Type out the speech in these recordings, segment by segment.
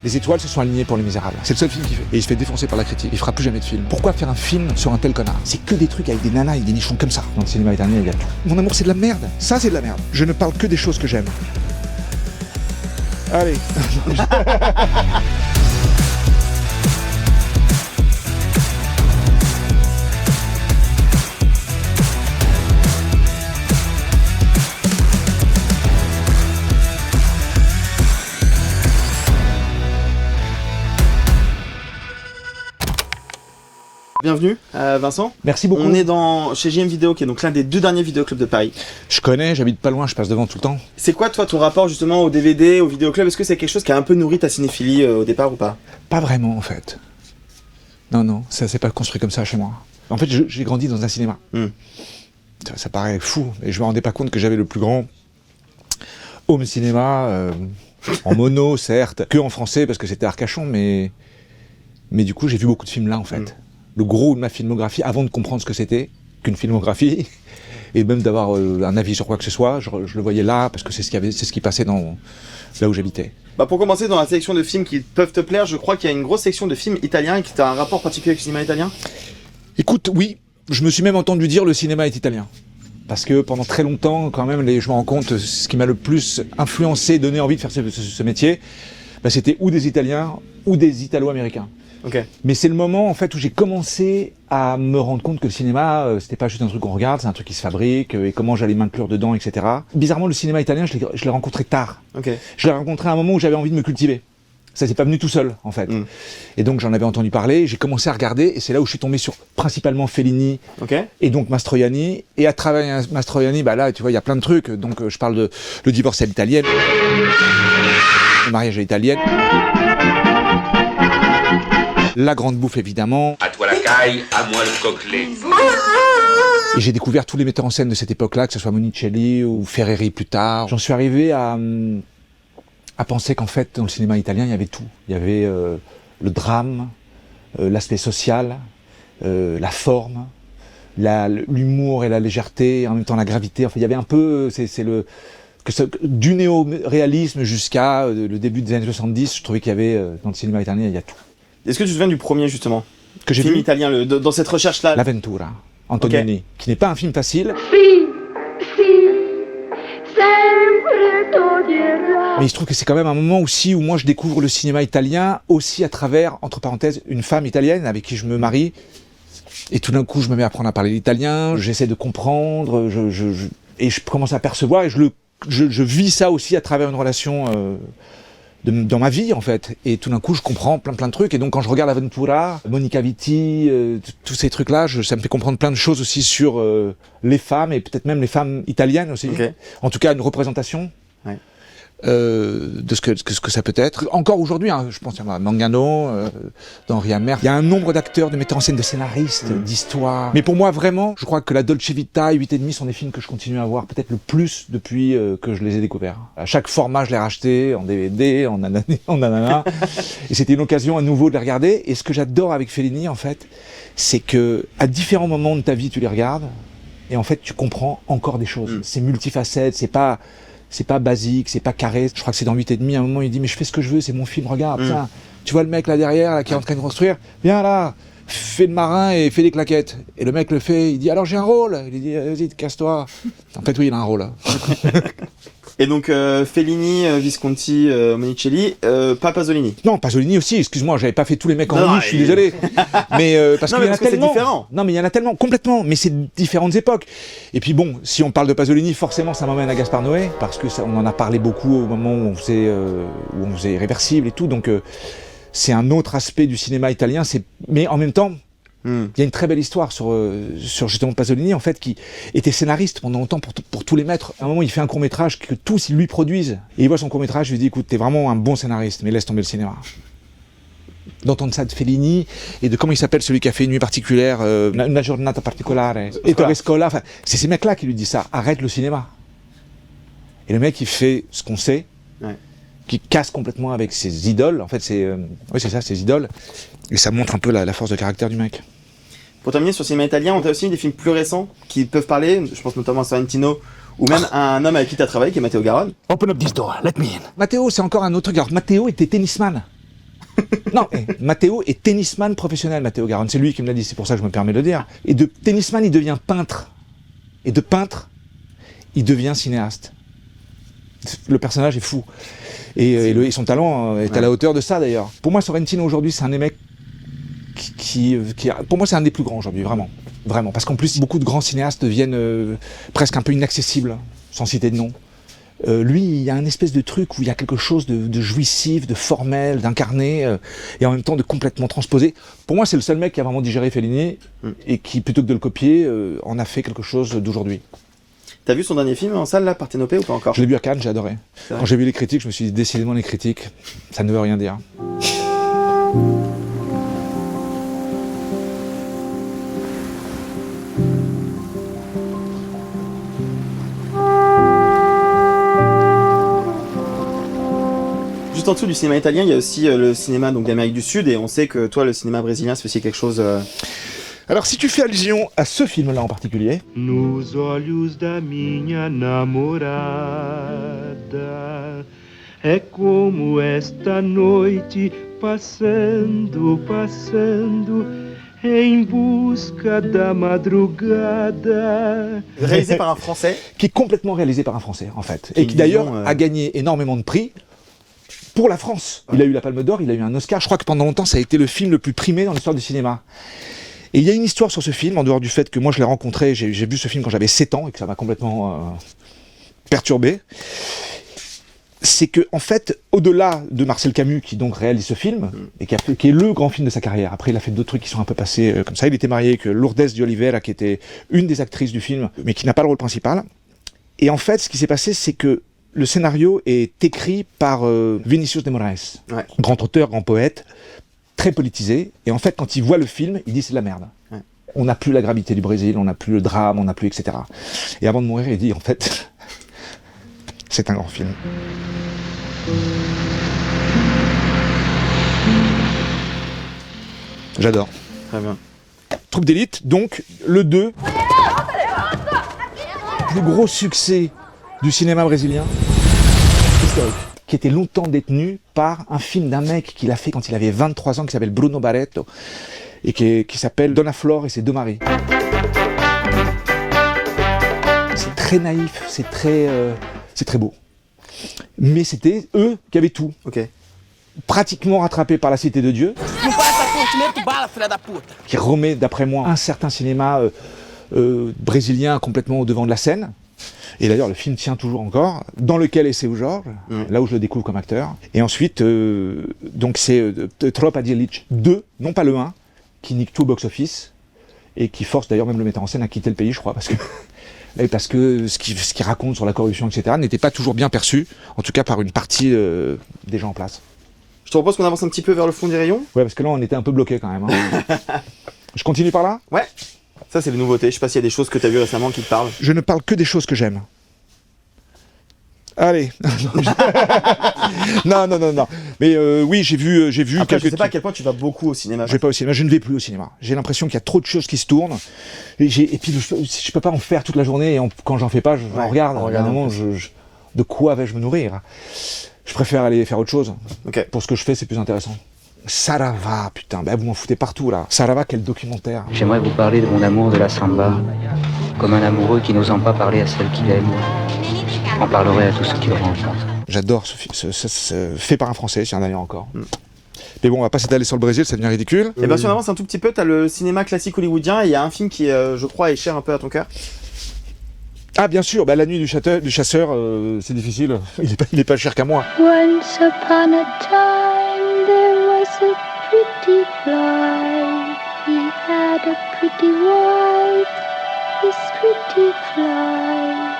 Les étoiles se sont alignées pour Les Misérables. C'est le seul film qu'il fait. Et il se fait défoncer par la critique. Il fera plus jamais de film. Pourquoi faire un film sur un tel connard? C'est que des trucs avec des nanas et des nichons comme ça. Dans le cinéma italien, il y a tout. Mon amour, c'est de la merde. Ça, c'est de la merde. Je ne parle que des choses que j'aime. Allez. Bienvenue Vincent. Merci beaucoup. On est chez JM Vidéo, qui est donc l'un des 2 derniers vidéoclubs de Paris. Je connais, j'habite pas loin, je passe devant tout le temps. C'est quoi toi ton rapport justement au DVD, au vidéoclub? Est-ce que c'est quelque chose qui a un peu nourri ta cinéphilie au départ ou pas? Pas vraiment en fait. Non, ça s'est pas construit comme ça chez moi. En fait, j'ai grandi dans un cinéma. Ça paraît fou, et je me rendais pas compte que j'avais le plus grand home cinéma, en mono certes, que en français parce que c'était Arcachon, mais du coup j'ai vu beaucoup de films là en fait. Le gros de ma filmographie, avant de comprendre ce que c'était qu'une filmographie, et même d'avoir un avis sur quoi que ce soit, je le voyais là parce que c'est ce qui passait là où j'habitais. Pour commencer, dans la sélection de films qui peuvent te plaire, je crois qu'il y a une grosse section de films italiens et que tu as un rapport particulier avec le cinéma italien. Écoute, oui, je me suis même entendu dire le cinéma est italien. Parce que pendant très longtemps, quand même, je me rends compte, ce qui m'a le plus influencé, donné envie de faire ce métier, c'était ou des Italiens ou des Italo-Américains. Okay. Mais c'est le moment en fait où j'ai commencé à me rendre compte que le cinéma, c'était pas juste un truc qu'on regarde, c'est un truc qui se fabrique, et comment j'allais m'inclure dedans, etc. Bizarrement, le cinéma italien, je l'ai rencontré tard. Okay. Je l'ai rencontré à un moment où j'avais envie de me cultiver. Ça s'est pas venu tout seul, en fait. Et donc j'en avais entendu parler, j'ai commencé à regarder, et c'est là où je suis tombé sur principalement Fellini, et donc Mastroianni. Et à travers Mastroianni, là, tu vois, il y a plein de trucs. Donc je parle de Le divorce à l'italienne, Le mariage à l'italienne, La grande bouffe, évidemment. À toi la caille, à moi le coquelet. Et j'ai découvert tous les metteurs en scène de cette époque-là, que ce soit Monicelli ou Ferreri plus tard. J'en suis arrivé à penser qu'en fait, dans le cinéma italien, il y avait tout. Il y avait le drame, l'aspect social, la forme, l'humour et la légèreté, en même temps la gravité. Enfin, il y avait un peu, du néo-réalisme jusqu'à le début des années 70, je trouvais qu'il y avait, dans le cinéma italien, il y a tout. Est-ce que tu te souviens du premier, justement, que j'ai film vu italien, dans cette recherche-là? L'Avventura, Antonioni, qui n'est pas un film facile. Mais il se trouve que c'est quand même un moment aussi où moi je découvre le cinéma italien aussi à travers, entre parenthèses, une femme italienne avec qui je me marie. Et tout d'un coup, je me mets à apprendre à parler l'italien, j'essaie de comprendre, et je commence à percevoir, et je vis ça aussi à travers une relation dans ma vie en fait, et tout d'un coup je comprends plein de trucs, et donc quand je regarde l'Avventura, Monica Vitti, tous ces trucs là, ça me fait comprendre plein de choses aussi sur les femmes, et peut-être même les femmes italiennes aussi, en tout cas une représentation de ce que ça peut être. Encore aujourd'hui, je pense à Mangano, d'Henri Amer, il y a un nombre d'acteurs, de metteurs en scène, de scénaristes, d'histoires. Mais pour moi vraiment, je crois que la Dolce Vita et 8,5 sont des films que je continue à voir peut-être le plus depuis que je les ai découverts. À chaque format, je l'ai racheté, en DVD, en nanana, et c'était une occasion à nouveau de les regarder. Et ce que j'adore avec Fellini en fait, c'est que à différents moments de ta vie, tu les regardes, et en fait tu comprends encore des choses. C'est multifacette, c'est pas basique, c'est pas carré. Je crois que c'est dans 8,5, à un moment il dit mais je fais ce que je veux, c'est mon film, regarde, tiens, tu vois le mec là derrière là, qui est en train de construire, viens là, fais le marin et fais des claquettes. Et le mec le fait, il dit alors j'ai un rôle, il dit vas-y casse-toi. En fait oui, il a un rôle là. Et donc Fellini, Visconti, Monicelli, pas Pasolini. Non, Pasolini aussi, excuse-moi, j'avais pas fait tous les mecs en ligne, je suis désolé. Mais parce qu'il y en a tellement. C'est différent. Non, mais il y en a tellement, complètement, mais c'est différentes époques. Et puis bon, si on parle de Pasolini, forcément ça m'emmène à Gaspar Noé, parce que on en a parlé beaucoup au moment où on faisait Irréversible et tout, donc c'est un autre aspect du cinéma italien, mais en même temps, il y a une très belle histoire sur justement Pasolini en fait, qui était scénariste pendant longtemps pour tous les maîtres. À un moment il fait un court-métrage que tous ils lui produisent, et il voit son court-métrage, il lui dit écoute, t'es vraiment un bon scénariste, mais laisse tomber le cinéma. D'entendre ça de Fellini, et de comment il s'appelle celui qui a fait Une nuit particulière, Una giornata particolare, Ettore Scola, enfin, c'est ces mecs là qui lui disent ça, arrête le cinéma. Et le mec il fait ce qu'on sait, qui casse complètement avec ses idoles, en fait c'est ça, ses idoles, et ça montre un peu la force de caractère du mec. Pour terminer sur le cinéma italien, on a aussi des films plus récents qui peuvent parler, je pense notamment à Sorrentino, ou même à un homme avec qui tu as travaillé, qui est Matteo Garonne. Open up this door, let me in. Matteo, c'est encore un autre truc. Alors Matteo était tennisman. Non, Matteo est tennisman professionnel, Matteo Garonne. C'est lui qui me l'a dit, c'est pour ça que je me permets de le dire. Et de tennisman, il devient peintre. Et de peintre, il devient cinéaste. Le personnage est fou. Et son talent est à la hauteur de ça, d'ailleurs. Pour moi, Sorrentino, aujourd'hui, c'est un des mecs pour moi, c'est un des plus grands aujourd'hui, vraiment. Vraiment. Parce qu'en plus, beaucoup de grands cinéastes deviennent presque un peu inaccessibles, sans citer de nom. Lui, il y a un espèce de truc où il y a quelque chose de jouissif, de formel, d'incarné, et en même temps de complètement transposé. Pour moi, c'est le seul mec qui a vraiment digéré Fellini, et qui, plutôt que de le copier, en a fait quelque chose d'aujourd'hui. T'as vu son dernier film en salle, là, Parthénopée, ou pas encore? Je l'ai vu à Cannes, j'ai adoré. Quand j'ai vu les critiques, je me suis dit, décidément, les critiques, ça ne veut rien dire. Juste en dessous du cinéma italien, il y a aussi le cinéma d'Amérique du Sud, et on sait que toi, le cinéma brésilien, c'est aussi quelque chose... Alors, si tu fais allusion à ce film-là en particulier... Nos olhos da minha namorada é como esta noite passando, passando em busca da madrugada. Réalisé par un Français. Qui est complètement réalisé par un Français, en fait. Et qui d'ailleurs a gagné énormément de prix pour la France. Il a eu la Palme d'Or, il a eu un Oscar. Je crois que pendant longtemps, ça a été le film le plus primé dans l'histoire du cinéma. Et il y a une histoire sur ce film, en dehors du fait que moi je l'ai rencontré, j'ai vu ce film quand j'avais 7 ans et que ça m'a complètement perturbé. C'est que, en fait, au-delà de Marcel Camus, qui donc réalise ce film, et qui est le grand film de sa carrière, après il a fait d'autres trucs qui sont un peu passés comme ça, il était marié avec Lourdes de Oliveira, qui était une des actrices du film, mais qui n'a pas le rôle principal. Et en fait, ce qui s'est passé, c'est que le scénario est écrit par Vinicius de Moraes, grand auteur, grand poète, très politisé, et en fait, quand il voit le film, il dit c'est de la merde. Ouais. On n'a plus la gravité du Brésil, on n'a plus le drame, on n'a plus, etc. Et avant de mourir, il dit, en fait, c'est un grand film. J'adore. Très bien. Troupe d'élite, donc, le 2, plus gros succès du cinéma brésilien, historique, qui était longtemps détenu par un film d'un mec qu'il a fait quand il avait 23 ans, qui s'appelle Bruno Barreto, et qui s'appelle Donna Flor et ses deux maris. C'est très naïf, c'est très beau. Mais c'était eux qui avaient tout. Ok. Pratiquement rattrapés par La Cité de Dieu, qui remet, d'après moi, un certain cinéma brésilien complètement au devant de la scène. Et d'ailleurs, le film tient toujours encore, dans lequel est Seu Jorge, là où je le découvre comme acteur. Et ensuite, donc c'est Tropa de Elite 2, non pas le 1, qui nique tout au box-office, et qui force d'ailleurs même le metteur en scène à quitter le pays, je crois, parce que ce qu'il raconte sur la corruption, etc., n'était pas toujours bien perçu, en tout cas par une partie des gens en place. Je te propose qu'on avance un petit peu vers le fond du rayon. Ouais, parce que là, on était un peu bloqué quand même. Hein. Je continue par là ? Ouais. Ça, c'est les nouveautés. Je sais pas s'il y a des choses que tu as vues récemment qui te parlent. Je ne parle que des choses que j'aime. Allez. Non. Mais oui, j'ai vu Après, quelques... je sais pas à quel point tu vas beaucoup au cinéma. Je vais pas au cinéma, je ne vais plus au cinéma. J'ai l'impression qu'il y a trop de choses qui se tournent. Et puis, je peux pas en faire toute la journée. Et quand j'en fais pas, j'en regarde. À un moment, de quoi vais-je me nourrir ? Je préfère aller faire autre chose. Okay. Pour ce que je fais, c'est plus intéressant. Sarava, putain, vous m'en foutez partout là. Sarava, quel documentaire. J'aimerais vous parler de mon amour de la samba, comme un amoureux qui n'osant pas parler à celle qu'il aime, en parlerait à tous ceux qui le rencontrent. J'adore ce fait par un Français, c'est un dernier encore. Mais bon, on va pas s'étaler sur le Brésil, ça devient ridicule. Et bien si on avance un tout petit peu, t'as le cinéma classique hollywoodien, et il y a un film qui, je crois, est cher un peu à ton cœur. Ah bien sûr, La Nuit du chasseur, c'est difficile, il est pas cher qu'à moi. Once upon a time there was a pretty fly. He had a pretty wife, this pretty fly.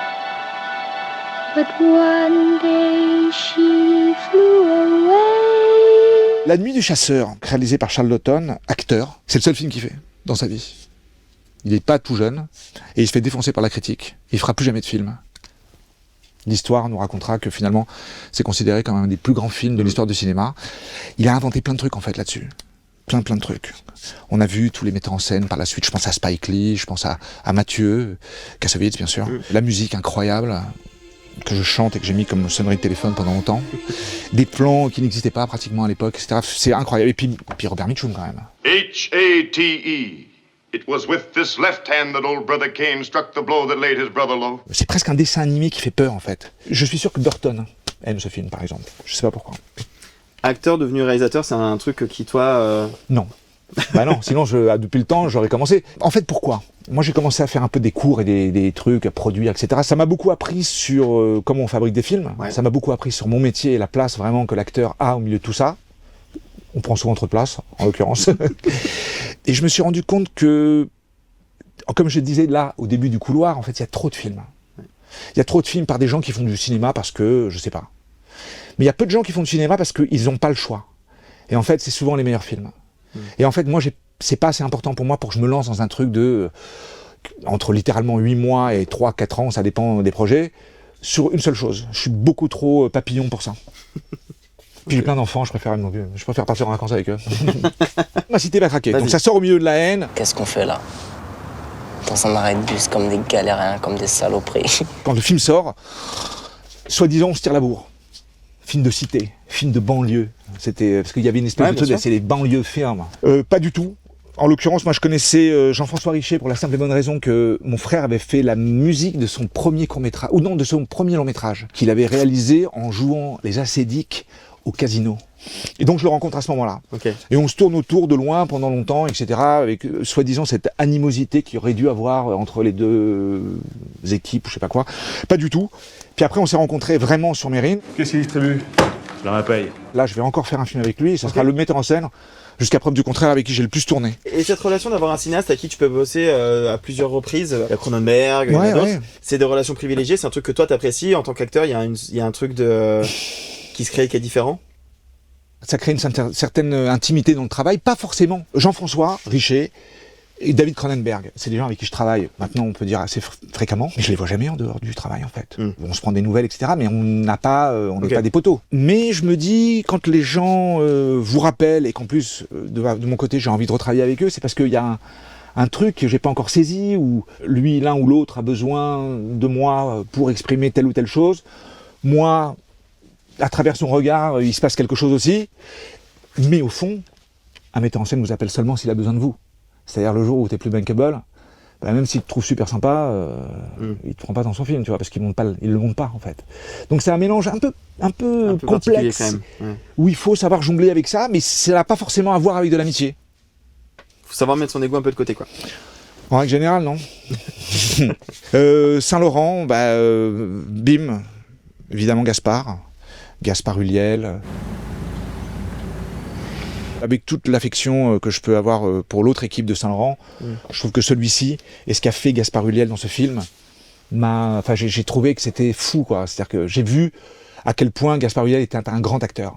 But one day she flew away. La Nuit du chasseur, réalisé par Charles Laughton, acteur, c'est le seul film qu'il fait dans sa vie. Il n'est pas tout jeune, et il se fait défoncer par la critique. Il fera plus jamais de film. L'histoire nous racontera que finalement, c'est considéré comme un des plus grands films de l'histoire du cinéma. Il a inventé plein de trucs en fait là-dessus. Plein de trucs. On a vu tous les metteurs en scène par la suite. Je pense à Spike Lee, je pense à Mathieu Kassovitz bien sûr. La musique incroyable. que je chante et que j'ai mis comme sonnerie de téléphone pendant longtemps. Des plans qui n'existaient pas pratiquement à l'époque, etc. C'est incroyable. Et puis Robert Mitchum quand même. H-A-T-E. It was with this left hand that old brother Cain struck the blow that laid his brother low. C'est presque un dessin animé qui fait peur en fait. Je suis sûr que Burton aime ce film par exemple. Je sais pas pourquoi. Acteur devenu réalisateur, c'est un truc qui toi... Non. Bah non, sinon depuis le temps j'aurais commencé. En fait pourquoi ? Moi j'ai commencé à faire un peu des cours et des trucs à produire, etc. Ça m'a beaucoup appris sur comment on fabrique des films. Ouais. Ça m'a beaucoup appris sur mon métier et la place vraiment que l'acteur a au milieu de tout ça. On prend souvent trop de place, en l'occurrence. Et je me suis rendu compte que, comme je disais là, au début du couloir, en fait, il y a trop de films. Il y a trop de films par des gens qui font du cinéma parce que, je sais pas. Mais il y a peu de gens qui font du cinéma parce qu'ils n'ont pas le choix. Et en fait, c'est souvent les meilleurs films. Et en fait, moi, c'est pas assez important pour moi pour que je me lance dans un truc de... entre littéralement 8 mois et 3-4 ans, ça dépend des projets, sur une seule chose. Je suis beaucoup trop papillon pour ça. Puis j'ai plein d'enfants, je préfère partir en vacances avec eux. Ma cité va craquer, donc ça sort au milieu de la haine. Qu'est-ce qu'on fait là? Dans un arrêt de bus comme des galériens, comme des saloperies. Quand le film sort, soi-disant on se tire la bourre. Film de cité, film de banlieue. C'était parce qu'il y avait une espèce de truc, c'est les banlieues fermes. Pas du tout. En l'occurrence, moi je connaissais Jean-François Richer pour la simple et bonne raison que mon frère avait fait la musique de son premier court-métrage, ou non, de son premier long-métrage, qu'il avait réalisé en jouant les acédiques au casino. Et donc je le rencontre à ce moment-là. Okay. Et on se tourne autour de loin pendant longtemps, etc. Avec soi-disant cette animosité qu'il aurait dû avoir entre les deux équipes, ou je sais pas quoi. Pas du tout. Puis après on s'est rencontrés vraiment sur Mérine. Qu'est-ce qu'il distribue? Dans la paye. Là je vais encore faire un film avec lui, ça sera le metteur en scène, jusqu'à preuve du contraire, avec qui j'ai le plus tourné. Et cette relation d'avoir un cinéaste à qui tu peux bosser à plusieurs reprises, la Cronenberg, c'est des relations privilégiées, c'est un truc que toi t'apprécies en tant qu'acteur, il y a un truc qui se crée qui est différent? Ça crée une certaine intimité dans le travail, pas forcément. Jean-François Richer et David Cronenberg, c'est des gens avec qui je travaille, maintenant on peut dire assez fréquemment, mais je les vois jamais en dehors du travail en fait. On se prend des nouvelles, etc., mais on n'est pas des poteaux. Mais je me dis, quand les gens vous rappellent, et qu'en plus, de mon côté, j'ai envie de retravailler avec eux, c'est parce qu'il y a un truc que j'ai pas encore saisi, où lui, l'un ou l'autre, a besoin de moi pour exprimer telle ou telle chose. Moi, à travers son regard, il se passe quelque chose aussi. Mais au fond, un metteur en scène vous appelle seulement s'il a besoin de vous. C'est-à-dire le jour où t'es plus bankable, bah même s'il te trouve super sympa, il te prend pas dans son film, tu vois, parce qu'il le monte pas en fait. Donc c'est un mélange un peu complexe, quand même. Où il faut savoir jongler avec ça, mais ça n'a pas forcément à voir avec de l'amitié. Faut savoir mettre son ego un peu de côté, quoi. En règle générale, non. Saint-Laurent, bim, évidemment Gaspard Ulliel. Avec toute l'affection que je peux avoir pour l'autre équipe de Saint-Laurent, je trouve que celui-ci, et ce qu'a fait Gaspard Ulliel dans ce film, j'ai trouvé que c'était fou, quoi. C'est-à-dire que j'ai vu à quel point Gaspard Ulliel était un grand acteur.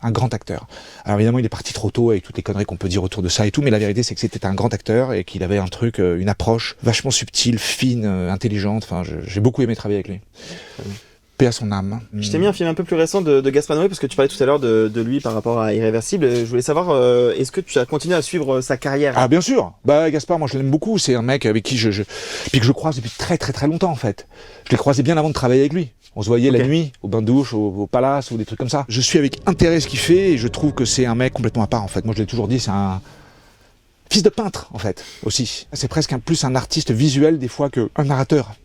Un grand acteur. Alors évidemment, il est parti trop tôt avec toutes les conneries qu'on peut dire autour de ça et tout, mais la vérité, c'est que c'était un grand acteur et qu'il avait un truc, une approche vachement subtile, fine, intelligente. Enfin, j'ai beaucoup aimé travailler avec lui. Paix à son âme. Je t'ai mis un film un peu plus récent de Gaspard Noé parce que tu parlais tout à l'heure de lui par rapport à Irréversible. Je voulais savoir, est-ce que tu as continué à suivre sa carrière? Ah bien sûr. Gaspard, moi je l'aime beaucoup. C'est un mec avec qui que je croise depuis très très très longtemps en fait. Je l'ai croisé bien avant de travailler avec lui. On se voyait la nuit, au bain de douche, au palace ou des trucs comme ça. Je suis avec intérêt ce qu'il fait et je trouve que c'est un mec complètement à part en fait. Moi je l'ai toujours dit, c'est un fils de peintre en fait aussi. C'est presque plus un artiste visuel des fois qu'un narrateur.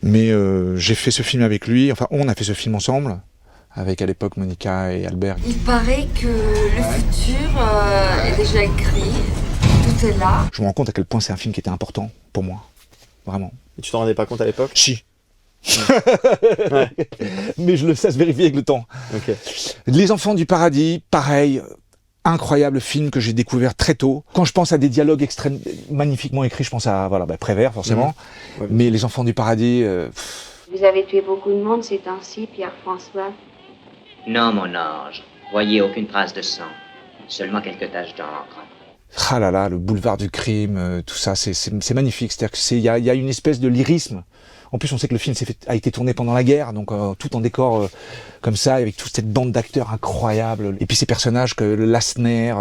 Mais j'ai fait ce film avec lui, enfin on a fait ce film ensemble, avec à l'époque Monica et Albert. Il paraît que le futur est déjà écrit, tout est là. Je me rends compte à quel point c'est un film qui était important pour moi, vraiment. Et tu t'en rendais pas compte à l'époque? Si. Ouais. Mais ça se vérifie avec le temps. Okay. Les Enfants du Paradis, pareil. Incroyable film que j'ai découvert très tôt. Quand je pense à des dialogues magnifiquement écrits, je pense à Prévert forcément. Ouais. Mais Les Enfants du Paradis. Vous avez tué beaucoup de monde ces temps-ci, Pierre-François? Non, mon ange. Voyez aucune trace de sang. Seulement quelques taches d'encre. Ah là là, le boulevard du crime, tout ça, c'est magnifique. C'est-à-dire qu'il y a une espèce de lyrisme. En plus, on sait que le film a été tourné pendant la guerre, donc tout en décor comme ça, avec toute cette bande d'acteurs incroyables. Et puis ces personnages que Lassner.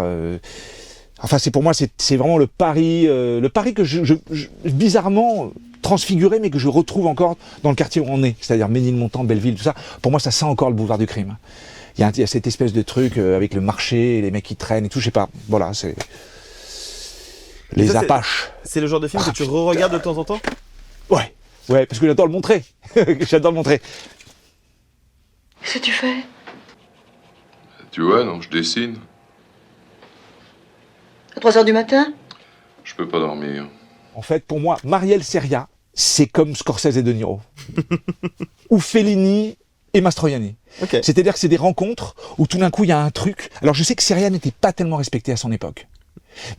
Enfin, pour moi, c'est vraiment le pari que bizarrement, transfiguré, mais que je retrouve encore dans le quartier où on est, c'est-à-dire Ménilmontant, Belleville, tout ça. Pour moi, ça sent encore le boulevard du crime. Il y a cette espèce de truc avec le marché, les mecs qui traînent et tout, je sais pas. Voilà, c'est... Les Apaches. C'est le genre de film que tu re-regardes de temps en temps? Ouais, parce que j'adore le montrer. J'adore le montrer. Qu'est-ce que tu fais? Tu vois, non, je dessine. À 3h du matin? Je peux pas dormir. En fait, pour moi, Marielle Seria, c'est comme Scorsese et De Niro. Ou Fellini et Mastroianni. Okay. C'est-à-dire que c'est des rencontres où tout d'un coup il y a un truc. Alors je sais que Seria n'était pas tellement respecté à son époque.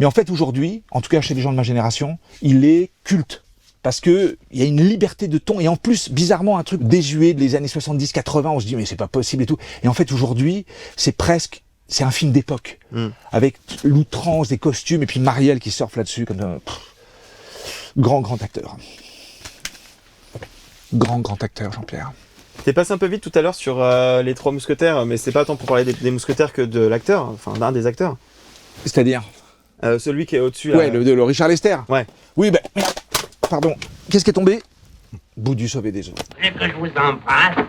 Mais en fait aujourd'hui, en tout cas chez les gens de ma génération, il est culte. Parce que il y a une liberté de ton et en plus, bizarrement, un truc désuet des années 70-80, on se dit mais c'est pas possible et tout. Et en fait aujourd'hui, c'est un film d'époque. Avec l'outrance des costumes et puis Marielle qui surfe là-dessus comme un grand acteur. Grand acteur, Jean-Pierre. T'es passé un peu vite tout à l'heure sur les Trois Mousquetaires, mais c'est pas tant pour parler des Mousquetaires que de l'acteur, enfin d'un des acteurs. C'est-à-dire celui qui est au-dessus. Ouais, le Richard Lester. Ouais. Oui, ben, pardon. Qu'est-ce qui est tombé? Bout du sauvé des eaux. Que je vous embrasse.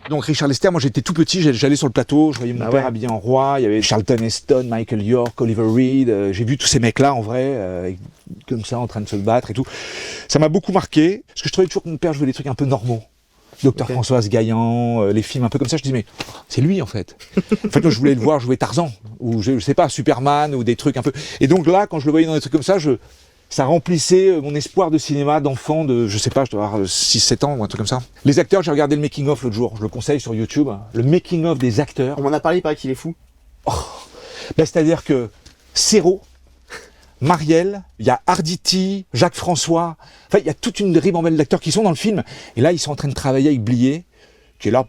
Donc Richard Lester, moi j'étais tout petit, j'allais sur le plateau, je voyais mon père habillé en roi, il y avait Charlton Heston, Michael York, Oliver Reed, j'ai vu tous ces mecs-là en vrai, comme ça en train de se battre et tout. Ça m'a beaucoup marqué, parce que je trouvais toujours que mon père jouait des trucs un peu normaux. Docteur Françoise Gaillan, les films un peu comme ça, je disais mais c'est lui en fait. En fait moi je voulais le voir jouer Tarzan, ou je sais pas, Superman, ou des trucs un peu... Et donc là, quand je le voyais dans des trucs comme ça, ça remplissait mon espoir de cinéma d'enfant de, je sais pas, je dois avoir 6-7 ans ou un truc comme ça. Les acteurs, j'ai regardé le making-of l'autre jour, je le conseille sur YouTube, le making-of des acteurs. On m'en a parlé, il paraît qu'il est fou. C'est-à-dire que Serrault, Marielle, il y a Arditi, Jacques François, enfin il y a toute une ribambelle d'acteurs qui sont dans le film, et là ils sont en train de travailler avec Blier, qui est là,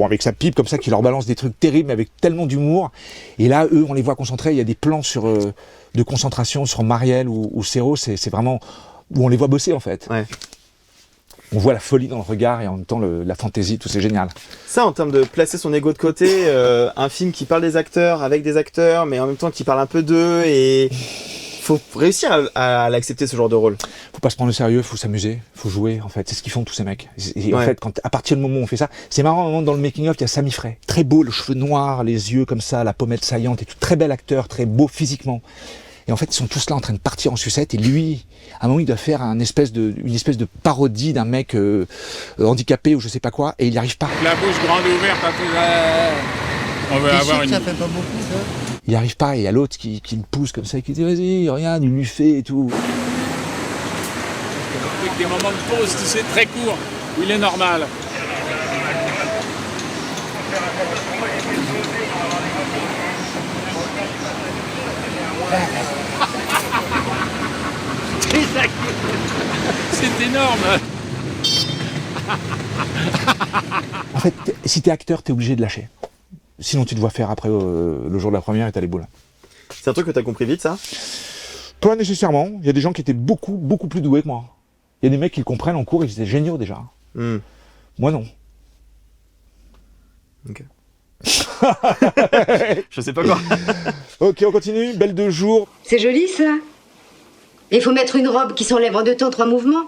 avec sa pipe comme ça, qui leur balance des trucs terribles avec tellement d'humour, et là eux on les voit concentrés, il y a des plans de concentration sur Marielle ou Serrault, c'est vraiment où on les voit bosser en fait. Ouais. On voit la folie dans le regard et en même temps la fantaisie, tout c'est génial. Ça, en termes de placer son ego de côté, un film qui parle des acteurs, avec des acteurs, mais en même temps qui parle un peu d'eux, et faut réussir à l'accepter ce genre de rôle. Faut pas se prendre au sérieux, faut s'amuser, faut jouer en fait, c'est ce qu'ils font tous ces mecs. Et en fait, à partir du moment où on fait ça, c'est marrant, moment dans le making-of, il y a Sami Frey, très beau, le cheveu noir, les yeux comme ça, la pommette saillante et tout, très bel acteur, très beau physiquement. Et en fait, ils sont tous là en train de partir en sucette. Et lui, à un moment, il doit faire une espèce de parodie d'un mec handicapé ou je sais pas quoi. Et il n'y arrive pas. La bouche grande ouverte, on veut avoir une... Ça fait pas beaucoup, ça. Il n'y arrive pas. Et il y a l'autre qui le pousse comme ça, qui dit vas-y, regarde, il lui fait et tout. Avec des moments de pause, tu sais, très courts, où il est normal. C'est énorme. En fait, si t'es acteur, t'es obligé de lâcher. Sinon, tu te vois faire après le jour de la première et t'as les boules. C'est un truc que t'as compris vite, ça? Pas nécessairement. Il y a des gens qui étaient beaucoup plus doués que moi. Il y a des mecs qui le comprennent en cours, ils étaient géniaux déjà. Moi, non. Ok. Je sais pas quoi. Ok, on continue. Belle de jour. C'est joli, ça. Il faut mettre une robe qui s'enlève en 2 temps 3 mouvements.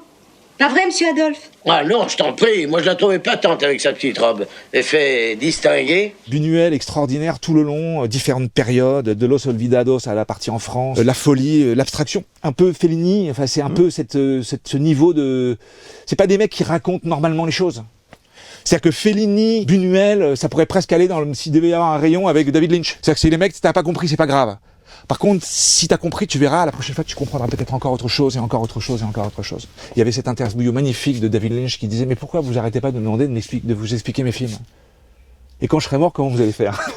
Pas vrai, monsieur Adolphe? Ah non, je t'en prie, moi je la trouvais pas tente avec sa petite robe. Effet distingué. Buñuel extraordinaire tout le long, différentes périodes, de Los Olvidados à la partie en France, la folie, l'abstraction, un peu Fellini, enfin c'est un peu ce niveau de... C'est pas des mecs qui racontent normalement les choses. C'est-à-dire que Fellini, Buñuel, ça pourrait presque aller s'il devait y avoir un rayon avec David Lynch. C'est-à-dire que si les mecs, si t'as pas compris, c'est pas grave. Par contre, si t'as compris, tu verras, la prochaine fois, tu comprendras peut-être encore autre chose, et encore autre chose, et encore autre chose. Il y avait cette interview magnifique de David Lynch qui disait « Mais pourquoi vous arrêtez pas de me demander de vous expliquer mes films ? Et quand je serai mort, comment vous allez faire ?»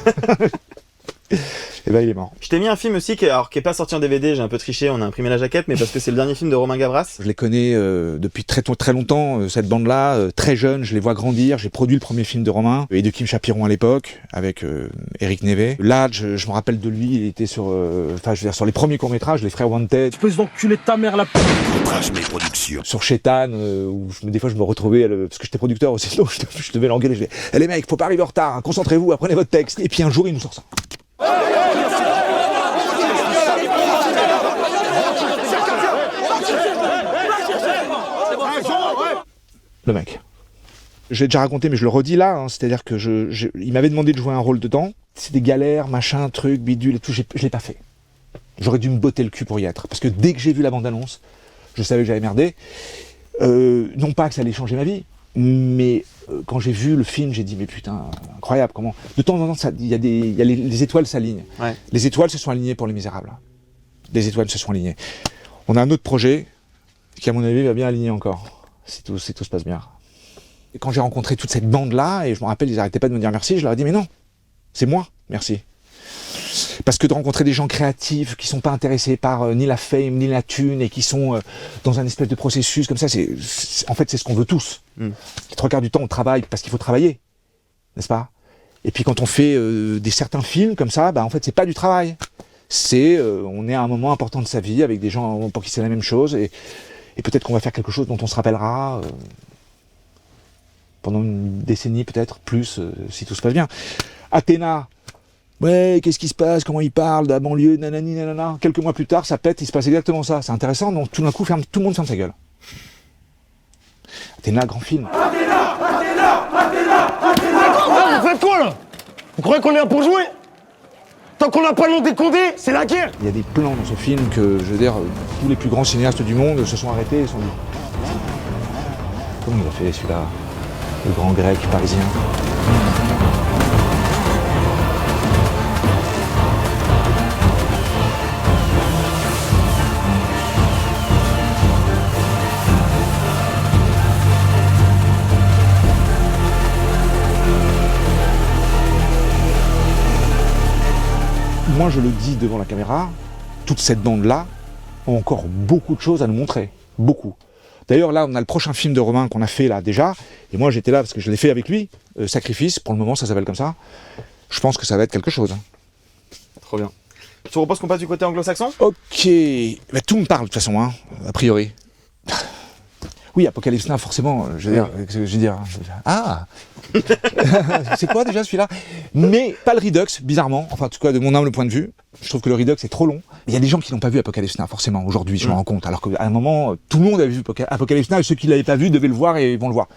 Et ben il est mort. Je t'ai mis un film aussi qui est pas sorti en DVD, j'ai un peu triché, on a imprimé la jaquette, mais parce que c'est le dernier film de Romain Gavras. Je les connais depuis très longtemps, cette bande-là, très jeune, je les vois grandir, j'ai produit le premier film de Romain, et de Kim Chapiron à l'époque, avec Éric Névet. Là, je me rappelle de lui, il était sur les premiers courts-métrages, les Frères Wanted. Tu peux enculer ta mère la p***. Mes productions. Sur Chétan, où des fois je me retrouvais, parce que j'étais producteur aussi, donc je devais l'engueuler, je disais les mecs, faut pas arriver en retard, hein, concentrez-vous, apprenez votre texte. Et puis un jour, il nous sort ça. le mec. Je l'ai déjà raconté, mais je le redis là, hein, c'est-à-dire que il m'avait demandé de jouer un rôle dedans. C'est des galères, machin, truc, bidule et tout, je l'ai pas fait. J'aurais dû me botter le cul pour y être. Parce que dès que j'ai vu la bande-annonce, je savais que j'avais merdé. Non pas que ça allait changer ma vie, mais quand j'ai vu le film, j'ai dit mais putain, incroyable, comment... De temps en temps, les étoiles s'alignent. Ouais. Les étoiles se sont alignées pour Les Misérables. Les étoiles se sont alignées. On a un autre projet qui, à mon avis, va bien aligner encore, si tout se passe bien. Et quand j'ai rencontré toute cette bande-là, et je me rappelle, ils n'arrêtaient pas de me dire merci, je leur ai dit mais non, c'est moi, merci. Parce que de rencontrer des gens créatifs qui sont pas intéressés par ni la fame, ni la thune, et qui sont dans un espèce de processus comme ça, en fait, c'est ce qu'on veut tous. Les 3/4 du temps, on travaille parce qu'il faut travailler, n'est-ce pas? Et puis quand on fait certains films comme ça, bah en fait, c'est pas du travail. On est à un moment important de sa vie avec des gens pour qui c'est la même chose, et peut-être qu'on va faire quelque chose dont on se rappellera pendant une décennie, peut-être plus, si tout se passe bien. Athéna. Ouais, qu'est-ce qui se passe? Comment il parle de la banlieue? Nanani, nanana. Quelques mois plus tard, ça pète, il se passe exactement ça. C'est intéressant, donc tout d'un coup, tout le monde ferme sa gueule. Athéna, grand film. Athéna! Vous faites quoi, là? Vous croyez qu'on est là pour jouer? Tant qu'on n'a pas le nom des Condés, c'est la guerre! Il y a des plans dans ce film que, je veux dire, tous les plus grands cinéastes du monde se sont arrêtés et se sont dit... Comment il a fait celui-là? Le grand grec parisien. Moi, je le dis devant la caméra, toute cette bande-là a encore beaucoup de choses à nous montrer. Beaucoup. D'ailleurs, là, on a le prochain film de Romain qu'on a fait là déjà. Et moi, j'étais là parce que je l'ai fait avec lui. Sacrifice, pour le moment, ça s'appelle comme ça. Je pense que ça va être quelque chose. Trop bien. Tu proposes qu'on passe du côté anglo-saxon? Ok. Bah, tout me parle de toute façon, hein, a priori. Oui, Apocalypse Now, forcément, je veux dire. Ah. C'est quoi déjà celui-là? Mais pas le Redux, bizarrement, enfin en tout cas de mon humble point de vue. Je trouve que le Redux est trop long. Il y a des gens qui n'ont pas vu Apocalypse Now, forcément, aujourd'hui, je me rends compte. Alors qu'à un moment, tout le monde avait vu Apocalypse Now, et ceux qui ne l'avaient pas vu devaient le voir et vont le voir.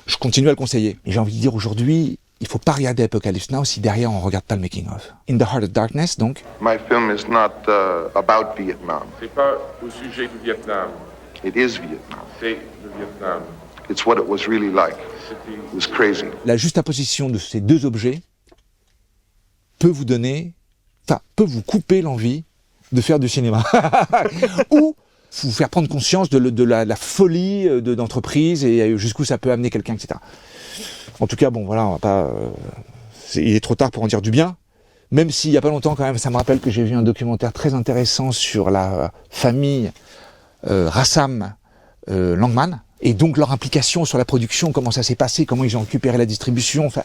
Je continue à le conseiller. Et j'ai envie de dire aujourd'hui, il ne faut pas regarder Apocalypse Now si derrière on ne regarde pas le making-of. In the Heart of Darkness, donc. My film is not about Vietnam. C'est pas au sujet du Vietnam. It is Vietnam. C'est le Vietnam. It's what it was really like. It was crazy. La juxtaposition de ces deux objets peut vous couper l'envie de faire du cinéma. Ou vous faire prendre conscience de la folie d'entreprise et jusqu'où ça peut amener quelqu'un, etc. En tout cas, bon, voilà, on va pas... il est trop tard pour en dire du bien. Même s'il y a pas longtemps, quand même, ça me rappelle que j'ai vu un documentaire très intéressant sur la famille Rassam Langman, et donc leur implication sur la production, comment ça s'est passé, comment ils ont récupéré la distribution. Enfin,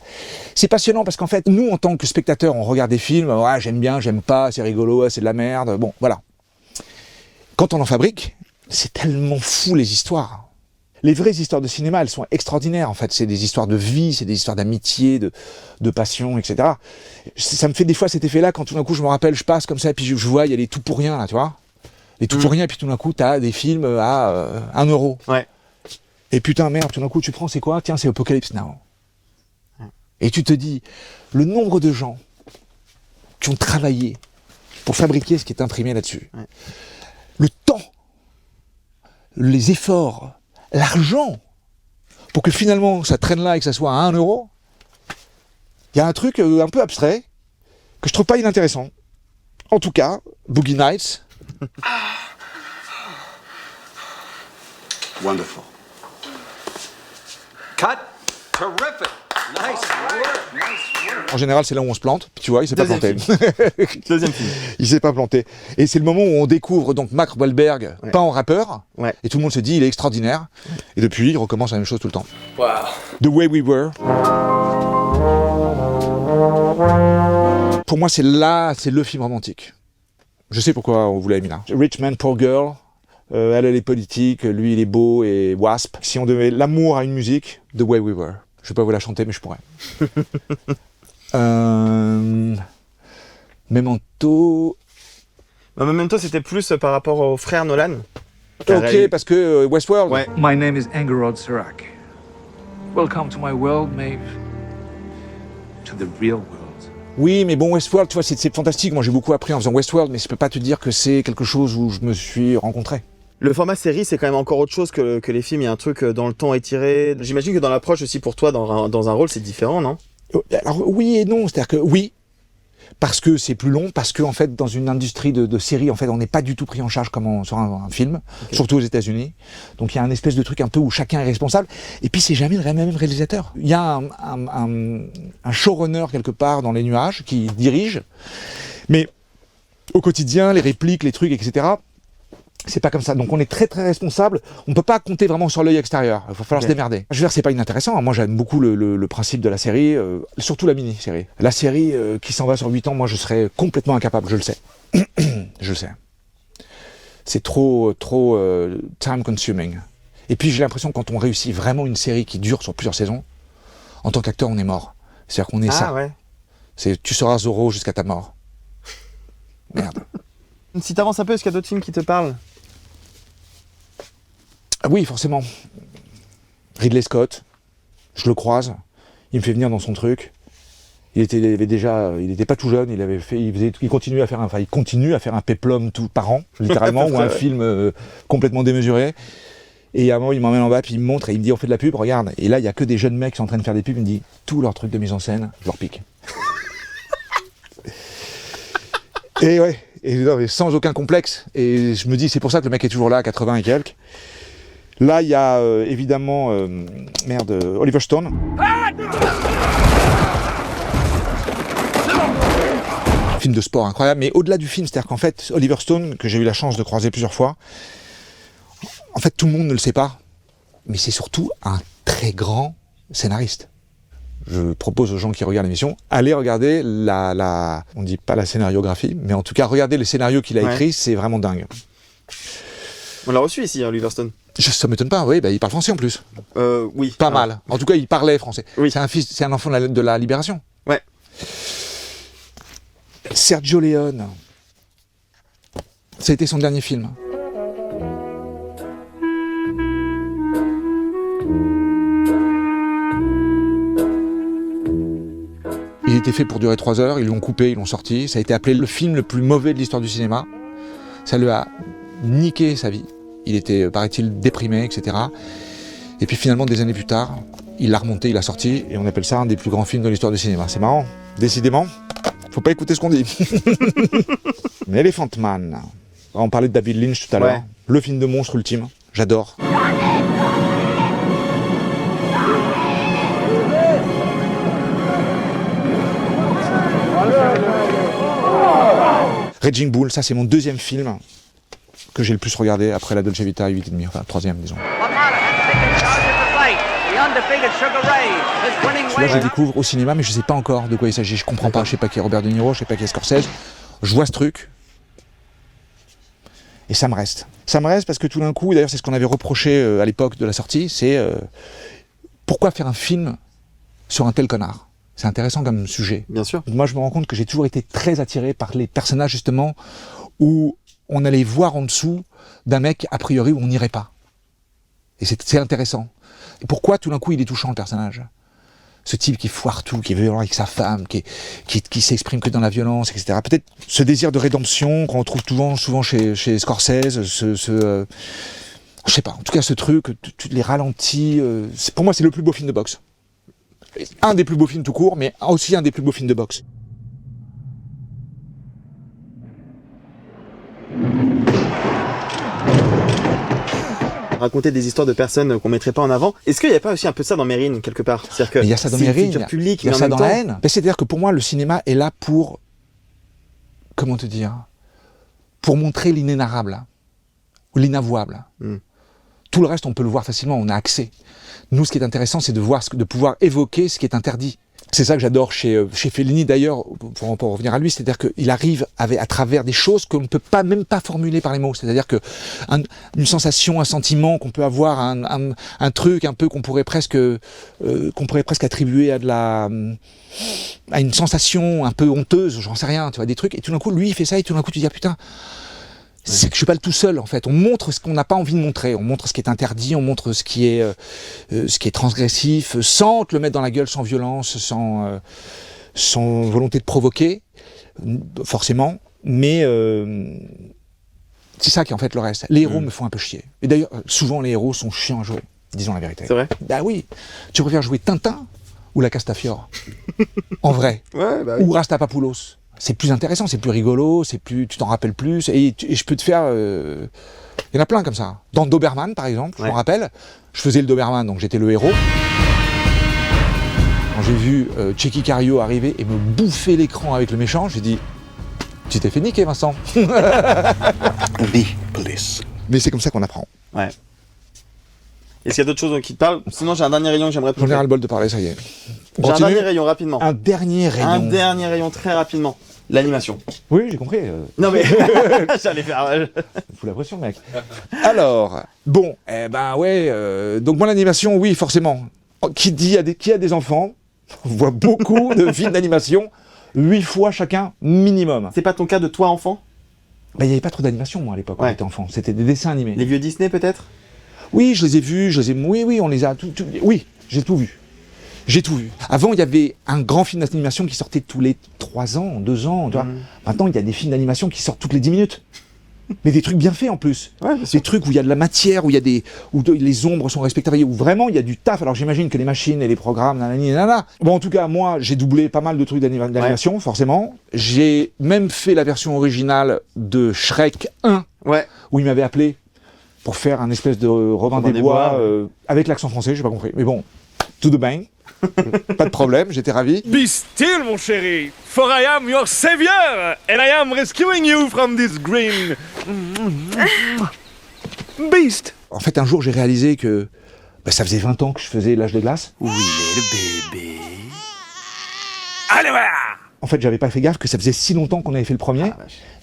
c'est passionnant parce qu'en fait, nous, en tant que spectateurs, on regarde des films, ouais, j'aime bien, j'aime pas, c'est rigolo, c'est de la merde, bon, voilà. Quand on en fabrique, c'est tellement fou les histoires. Les vraies histoires de cinéma, elles sont extraordinaires, en fait. C'est des histoires de vie, c'est des histoires d'amitié, de passion, etc. Ça me fait des fois cet effet-là, quand tout d'un coup, je me rappelle, je passe comme ça, et puis je vois, il y a les tout pour rien, là, tu vois. Les tout pour rien, et puis tout d'un coup, t'as des films à 1 euro. Ouais. Et putain, merde, tout d'un coup, tu prends, c'est quoi? Tiens, c'est Apocalypse Now. Ouais. Et tu te dis, le nombre de gens qui ont travaillé pour fabriquer ce qui est imprimé là-dessus, ouais. Le temps, les efforts, l'argent, pour que finalement, ça traîne là et que ça soit à 1 euro, il y a un truc un peu abstrait que je trouve pas inintéressant. En tout cas, Boogie Nights... Wonderful. Cut. Terrific. Nice work. Nice work. En général, c'est là où on se plante. Tu vois, il s'est pas planté. Deuxième film. Il s'est pas planté. Et c'est le moment où on découvre donc Mark Wahlberg, pas en rappeur. Ouais. Et tout le monde se dit, il est extraordinaire. Et depuis, il recommence la même chose tout le temps. Wow. The Way We Were. Pour moi, c'est le film romantique. Je sais pourquoi on vous l'a mis là. Rich Man, Poor Girl. Elle est politique, lui il est beau et wasp. Si on devait l'amour à une musique, The Way We Were. Je vais pas vous la chanter, mais je pourrais. Memento. Memento, c'était plus par rapport au frère Nolan. Ok, parce que Westworld. Ouais. My name is Engerod Sirac. Welcome to my world, Maeve. To the real world. Oui, mais bon, Westworld, tu vois, c'est fantastique. Moi, j'ai beaucoup appris en faisant Westworld, mais je peux pas te dire que c'est quelque chose où je me suis rencontré. Le format série, c'est quand même encore autre chose que les films. Il y a un truc dans le temps étiré. J'imagine que dans l'approche aussi, pour toi, dans un rôle, c'est différent, non? Alors, oui et non. C'est-à-dire que oui, parce que c'est plus long, parce que en fait, dans une industrie de série, en fait, on n'est pas du tout pris en charge comme sur un film, surtout aux États-Unis. Donc, il y a un espèce de truc un peu où chacun est responsable. Et puis, c'est jamais le même réalisateur. Il y a un showrunner quelque part dans les nuages qui dirige, mais au quotidien, les répliques, les trucs, etc. C'est pas comme ça. Donc on est très très responsable. On peut pas compter vraiment sur l'œil extérieur. Il va falloir se démerder. Je veux dire, c'est pas inintéressant. Moi j'aime beaucoup le principe de la série, surtout la mini-série. La série qui s'en va sur 8 ans, moi je serais complètement incapable, je le sais. Je le sais. C'est trop time consuming. Et puis j'ai l'impression que quand on réussit vraiment une série qui dure sur plusieurs saisons, en tant qu'acteur on est mort. C'est-à-dire qu'on est ça. Ouais. Tu seras Zorro jusqu'à ta mort. Merde. Si t'avances un peu, est-ce qu'il y a d'autres films qui te parlent? Ah oui, forcément. Ridley Scott, je le croise, il me fait venir dans son truc. Il était pas tout jeune, il continue à faire un péplum tout par an, littéralement, ou un film complètement démesuré. Et à un moment, il m'emmène en bas, puis il me montre et il me dit on fait de la pub, regarde. Et là, il y a que des jeunes mecs qui sont en train de faire des pubs, il me dit tous leurs trucs de mise en scène, je leur pique. Et ouais. Et sans aucun complexe. Et je me dis, c'est pour ça que le mec est toujours là, à 80 et quelques. Là, il y a évidemment, Oliver Stone. Film de sport incroyable, mais au-delà du film, c'est-à-dire qu'en fait, Oliver Stone, que j'ai eu la chance de croiser plusieurs fois, en fait, tout le monde ne le sait pas, mais c'est surtout un très grand scénariste. Je propose aux gens qui regardent l'émission, allez regarder on dit pas la scénariographie, mais en tout cas, regardez le scénario qu'il a écrit, c'est vraiment dingue. On l'a reçu ici, Oliver Stone. Ça m'étonne pas, oui, il parle français en plus. Oui. Pas mal. En tout cas, il parlait français. Oui. C'est un enfant de la Libération. Ouais. Sergio Leone. Ça a été son dernier film. Il était fait pour durer 3 heures, ils l'ont coupé, ils l'ont sorti. Ça a été appelé le film le plus mauvais de l'histoire du cinéma. Ça lui a niqué sa vie. Il était, paraît-il, déprimé, etc. Et puis finalement, des années plus tard, il l'a remonté, il l'a sorti, et on appelle ça un des plus grands films de l'histoire du cinéma. C'est marrant. Décidément, faut pas écouter ce qu'on dit. Mais Elephant Man. On parlait de David Lynch tout à l'heure. Le film de monstre ultime. J'adore. Raging Bull, ça c'est mon deuxième film que j'ai le plus regardé après la Dolce Vita 8,5, enfin troisième disons. Là je le découvre au cinéma mais je sais pas encore de quoi il s'agit, je comprends pas, je sais pas qui est Robert De Niro, je sais pas qui est Scorsese, je vois ce truc et ça me reste. Ça me reste parce que tout d'un coup, d'ailleurs c'est ce qu'on avait reproché à l'époque de la sortie, c'est pourquoi faire un film sur un tel connard ? C'est intéressant comme sujet. Bien sûr. Moi, je me rends compte que j'ai toujours été très attiré par les personnages, justement, où on allait voir en dessous d'un mec, a priori, où on n'irait pas. Et c'est intéressant. Et pourquoi, tout d'un coup, il est touchant, le personnage ? Ce type qui foire tout, qui est violent avec sa femme, qui s'exprime que dans la violence, etc. Peut-être ce désir de rédemption qu'on retrouve souvent chez Scorsese, je sais pas, en tout cas, ce truc, les ralentis, pour moi, c'est le plus beau film de boxe. Un des plus beaux films tout court, mais aussi un des plus beaux films de boxe. Raconter des histoires de personnes qu'on mettrait pas en avant. Est-ce qu'il n'y a pas aussi un peu de ça dans Mérine, quelque part? C'est-à-dire que il y a ça dans Mérine, il y a ça dans La Haine. C'est-à-dire que pour moi, le cinéma est là pour... Comment te dire ? Pour montrer l'inénarrable, ou l'inavouable. Tout le reste, on peut le voir facilement, on a accès. Nous, ce qui est intéressant, c'est de pouvoir évoquer ce qui est interdit. C'est ça que j'adore chez Fellini, d'ailleurs, pour revenir à lui, c'est-à-dire qu'il arrive à travers des choses qu'on ne peut même pas formuler par les mots. C'est-à-dire que une sensation, un sentiment qu'on peut avoir, un truc un peu qu'on pourrait presque attribuer à une sensation un peu honteuse, j'en sais rien, tu vois, des trucs. Et tout d'un coup, lui, il fait ça, et tout d'un coup, tu dis, ah putain, C'est que je suis pas le tout seul en fait. On montre ce qu'on n'a pas envie de montrer. On montre ce qui est interdit, on montre ce qui est transgressif, sans te le mettre dans la gueule, sans violence, sans volonté de provoquer, forcément. Mais c'est ça qui est en fait le reste. Les héros me font un peu chier. Et d'ailleurs, souvent les héros sont chiants à jouer. Disons la vérité. C'est vrai ? Bah oui. Tu préfères jouer Tintin ou la Castafiore ? En vrai. Ouais, bah oui. Ou Rastapapoulos. C'est plus intéressant, c'est plus rigolo, tu t'en rappelles plus. Et je peux te faire... Il y en a plein comme ça. Dans Doberman, par exemple, je me rappelle, je faisais le Doberman, donc j'étais le héros. Quand j'ai vu Checky Cario arriver et me bouffer l'écran avec le méchant, j'ai dit... Tu t'es fait niquer, Vincent. Be police. Mais c'est comme ça qu'on apprend. Ouais. Est-ce qu'il y a d'autres choses qui te parlent ? Sinon, j'ai un dernier rayon que j'aimerais... J'en ai ras le bol de parler, ça y est. J'ai un dernier rayon, rapidement. Un dernier rayon. Un dernier rayon, très rapidement. L'animation. Oui, j'ai compris. Non mais, j'allais faire... Fous la pression, mec. Alors, bon, donc moi l'animation, oui, forcément. Qui a des enfants, on voit beaucoup de films d'animation, 8 fois chacun, minimum. C'est pas ton cas de toi, enfant ? Il n'y avait pas trop d'animation, moi, à l'époque, quand j'étais enfant. C'était des dessins animés. Les vieux Disney, peut-être ? Oui, je les ai vus, oui, on les a... Oui, j'ai tout vu. J'ai tout vu. Avant, il y avait un grand film d'animation qui sortait tous les 3 ans, 2 ans, tu vois. Maintenant, il y a des films d'animation qui sortent toutes les 10 minutes. Mais des trucs bien faits, en plus. Ouais, des trucs où il y a de la matière, où les ombres sont respectables, où vraiment, il y a du taf. Alors, j'imagine que les machines et les programmes, nanana. Bon, en tout cas, moi, j'ai doublé pas mal de trucs d'animation, forcément. J'ai même fait la version originale de Shrek 1, où il m'avait appelé pour faire un espèce de Robin des Bois, avec l'accent français, j'ai pas compris. Mais bon, tout de bien. Pas de problème, j'étais ravi. Be still, mon chéri, for I am your savior, and I am rescuing you from this green beast. En fait, un jour, j'ai réalisé que ça faisait 20 ans que je faisais l'âge de glace. Où il est le bébé ? Allez, voilà. En fait, j'avais pas fait gaffe que ça faisait si longtemps qu'on avait fait le premier.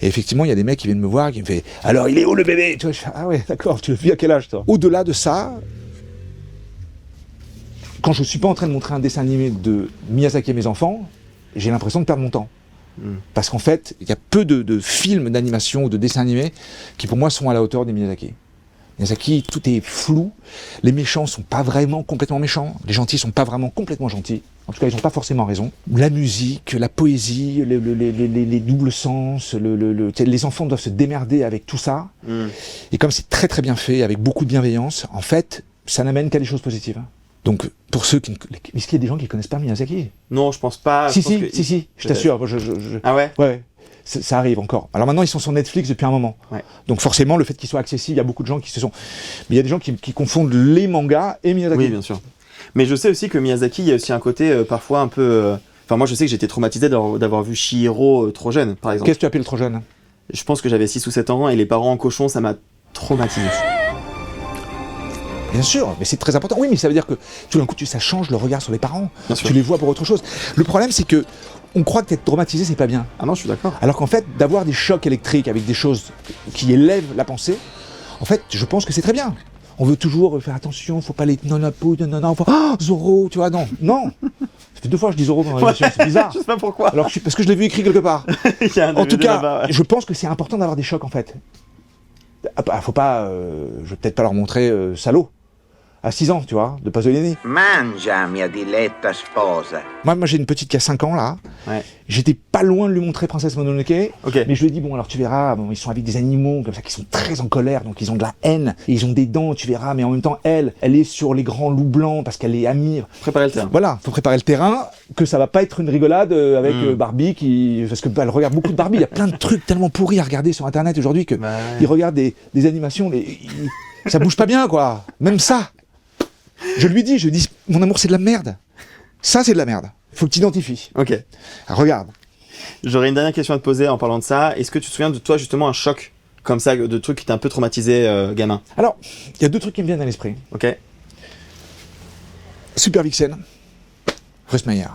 Et effectivement, il y a des mecs qui viennent me voir, qui me font « Alors, il est où le bébé ?» Tu vois, je fais « Ah ouais, d'accord, tu le vis à quel âge, toi ?» Au-delà de ça... Quand je suis pas en train de montrer un dessin animé de Miyazaki à mes enfants, j'ai l'impression de perdre mon temps. Parce qu'en fait, il y a peu de films d'animation ou de dessins animés qui pour moi sont à la hauteur des Miyazaki. Miyazaki, tout est flou, les méchants sont pas vraiment complètement méchants, les gentils sont pas vraiment complètement gentils, en tout cas ils ont pas forcément raison. La musique, la poésie, les doubles sens, les enfants doivent se démerder avec tout ça. Et comme c'est très très bien fait, avec beaucoup de bienveillance, en fait, ça n'amène qu'à des choses positives. Donc, pour ceux qui... Est-ce qu'il y a des gens qui connaissent pas Miyazaki ? Non, je pense pas. Si, je t'assure. Ah ouais ? Ouais, ça arrive encore. Alors maintenant, ils sont sur Netflix depuis un moment. Ouais. Donc forcément, le fait qu'ils soient accessibles, il y a beaucoup de gens qui se sont... Mais il y a des gens qui confondent les mangas et Miyazaki. Oui, bien sûr. Mais je sais aussi que Miyazaki, il y a aussi un côté parfois un peu... Enfin, moi, je sais que j'étais traumatisé d'avoir vu Chihiro trop jeune, par exemple. Qu'est-ce que tu appelles trop jeune ? Je pense que j'avais 6 ou 7 ans et les parents en cochon, ça m'a traumatisé. Bien sûr, mais c'est très important. Oui, mais ça veut dire que tout d'un coup, ça change le regard sur les parents. Tu les vois pour autre chose. Le problème, c'est que on croit que d'être traumatisé, c'est pas bien. Ah non, je suis d'accord. Alors qu'en fait, d'avoir des chocs électriques avec des choses qui élèvent la pensée, en fait, je pense que c'est très bien. On veut toujours faire attention, faut pas les non-apou, non, Zorro, tu vois, non. Ça fait 2 fois que je dis Zorro dans l'émission, c'est bizarre. Je sais pas pourquoi. Alors, parce que je l'ai vu écrit quelque part. En tout cas, là-bas, je pense que c'est important d'avoir des chocs, en fait. Faut pas, je vais peut-être pas leur montrer Salaud. À 6 ans, tu vois, de Pasolini. Mangia, mia diletta sposa. Moi j'ai une petite qui a 5 ans, là. Ouais. J'étais pas loin de lui montrer Princesse Mononoke. Okay. Mais je lui ai dit, bon, alors tu verras, ils sont avec des animaux, comme ça, qui sont très en colère, donc ils ont de la haine. Et ils ont des dents, tu verras, mais en même temps, elle est sur les grands loups blancs, parce qu'elle est amie. Préparer le terrain. Voilà, faut préparer le terrain, que ça va pas être une rigolade avec Barbie, parce qu'elle regarde beaucoup de Barbie. Il y a plein de trucs tellement pourris à regarder sur Internet aujourd'hui, que ils regardent des animations, ça bouge pas bien, quoi. Même ça. Je lui dis, mon amour, c'est de la merde. Ça, c'est de la merde. Faut que tu identifies. Ok. Regarde. J'aurais une dernière question à te poser en parlant de ça. Est-ce que tu te souviens de toi, justement, un choc comme ça, de trucs qui t'a un peu traumatisé, gamin ? Alors, il y a 2 trucs qui me viennent à l'esprit. Ok. Super Vixen. Russ Meyer.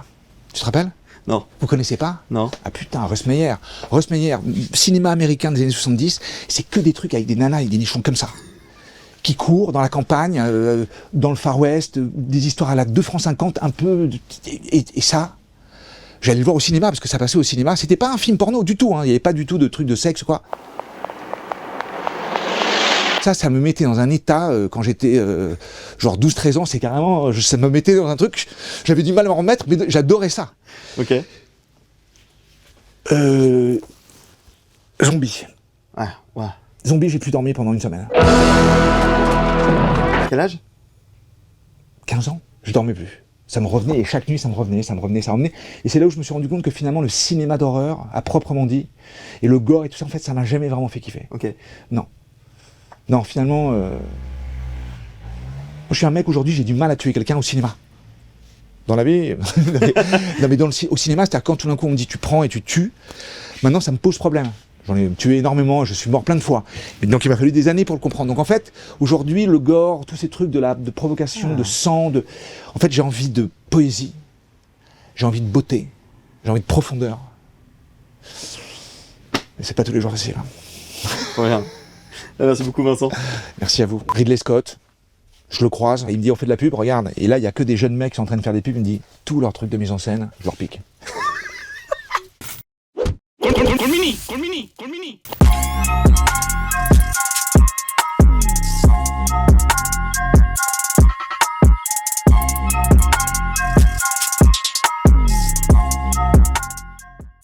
Tu te rappelles ? Non. Vous connaissez pas ? Non. Ah putain, Russ Meyer. Russ Meyer, cinéma américain des années 70, c'est que des trucs avec des nanas et des nichons comme ça. Qui courent dans la campagne, dans le Far West, des histoires à la 2,50 francs un peu... Et ça, j'allais le voir au cinéma, parce que ça passait au cinéma. C'était pas un film porno du tout, hein. Il n'y avait pas du tout de trucs de sexe, quoi. ça me mettait dans un état, quand j'étais genre 12-13 ans, c'est carrément, ça me mettait dans un truc, j'avais du mal à m'en remettre, mais j'adorais ça. Ok. Zombie. Ah, ouais. Zombie, j'ai plus dormi pendant une semaine. Quel âge? 15 ans, je dormais plus. Ça me revenait, et chaque nuit, ça me revenait. Et c'est là où je me suis rendu compte que finalement, le cinéma d'horreur, à proprement dit, et le gore et tout ça, en fait, ça m'a jamais vraiment fait kiffer. Ok. Non. Non, finalement, moi, je suis un mec, aujourd'hui, j'ai du mal à tuer quelqu'un au cinéma. Dans la vie, non, mais au cinéma, c'est-à-dire quand tout d'un coup, on me dit, tu prends et tu tues, maintenant, ça me pose problème. J'en ai tué énormément, je suis mort plein de fois. Et donc il m'a fallu des années pour le comprendre. Donc en fait, aujourd'hui, le gore, tous ces trucs de provocation, de sang, en fait, j'ai envie de poésie, j'ai envie de beauté, j'ai envie de profondeur. Mais c'est pas tous les jours facile. Rien. Merci beaucoup Vincent. Merci à vous. Ridley Scott, je le croise, il me dit on fait de la pub, regarde. Et là, il y a que des jeunes mecs qui sont en train de faire des pubs, il me dit tous leurs trucs de mise en scène, je leur pique. Colmini.